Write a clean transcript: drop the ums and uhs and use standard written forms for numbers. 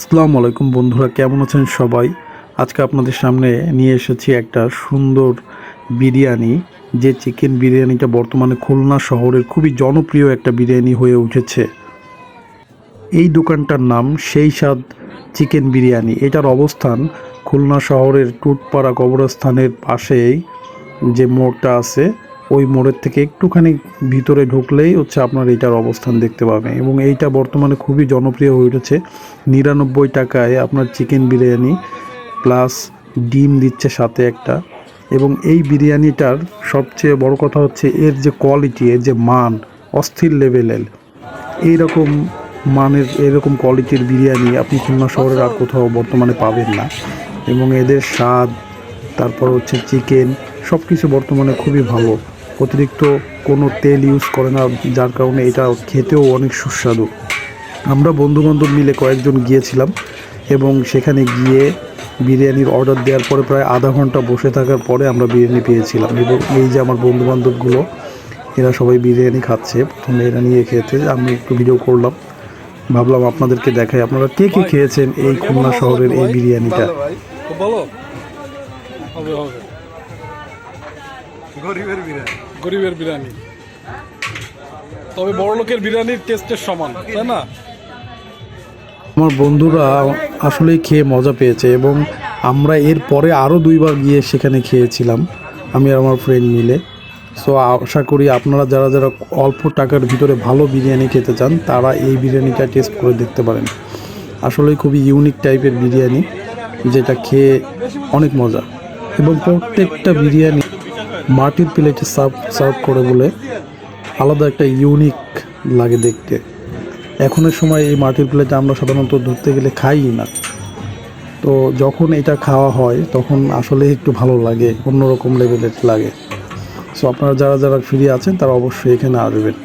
আসসালামু আলাইকুম বন্ধুরা, কেমন আছেন সবাই? আজকে আপনাদের সামনে নিয়ে এসেছি একটা সুন্দর বিরিয়ানি, যে চিকেন বিরিয়ানিটা বর্তমানে খুলনা শহরের খুবই জনপ্রিয় একটা বিরিয়ানি হয়ে উঠেছে। এই দোকানটার নাম সেই স্বাদ চিকেন বিরিয়ানি। এটার অবস্থান খুলনা শহরের টুটপাড়া কবরস্থানের পাশেই যে মোড়টা আছে, ওই মোড়ের থেকে একটুখানি ভিতরে ঢুকলেই হচ্ছে আপনার এইটার অবস্থান দেখতে পাবেন। এবং এইটা বর্তমানে খুবই জনপ্রিয় হয়ে উঠেছে। 99 টাকায় আপনার চিকেন বিরিয়ানি প্লাস ডিম দিচ্ছে সাথে একটা। এবং এই বিরিয়ানিটার সবচেয়ে বড় কথা হচ্ছে এর যে কোয়ালিটি, এর যে মান অস্থির লেভেলের। এইরকম মানের, এরকম কোয়ালিটির বিরিয়ানি আপনি খুলনা শহরের আর কোথাও বর্তমানে পাবেন না। এবং এদের স্বাদ, তারপর হচ্ছে চিকেন, সব কিছু বর্তমানে খুবই ভালো। অতিরিক্ত কোনো তেল ইউজ করে না, যার কারণে এটা খেতেও অনেক সুস্বাদু। আমরা বন্ধুবান্ধব মিলে কয়েকজন গিয়েছিলাম এবং সেখানে গিয়ে বিরিয়ানির অর্ডার দেওয়ার পরে প্রায় আধা ঘন্টা বসে থাকার পরে আমরা বিরিয়ানি পেয়েছিলাম। এবং এই যে আমার বন্ধুবান্ধবগুলো, এরা সবাই বিরিয়ানি খাচ্ছে। প্রথমে এরা নিয়ে খেয়েছে, আমি একটু ভিডিও করলাম, ভাবলাম আপনাদেরকে দেখাই আপনারা কে কে খেয়েছেন এই খুলনা শহরের এই বিরিয়ানিটা। গরিবের বিরিয়ানি, তবে বড় লোকের বিরিয়ানির টেস্টের সমান, তাই না? আমার বন্ধুরা আসলেই খেয়ে মজা পেয়েছে এবং আমরা এর পরে আরও 2বার গিয়ে সেখানে খেয়েছিলাম, আমি আর আমার ফ্রেন্ড মিলে। সো আশা করি আপনারা যারা যারা অল্প টাকার ভিতরে ভালো বিরিয়ানি খেতে চান, তারা এই বিরিয়ানিটা টেস্ট করে দেখতে পারেন। আসলেই খুবই ইউনিক টাইপের বিরিয়ানি, যেটা খেয়ে অনেক মজা। এবং প্রত্যেকটা বিরিয়ানি মাটির প্লেটে সার্ভ করে বলে আলাদা একটা ইউনিক লাগে দেখতে। এখনের সময় এই মাটির প্লেটে আমরা সাধারণত ধরতে গেলে খাই না, তো যখন এটা খাওয়া হয় তখন আসলে একটু ভালো লাগে, অন্যরকম লেভেলের লাগে। সো আপনারা যারা যারা ফ্রি আছেন তারা অবশ্যই এখানে আসবেন।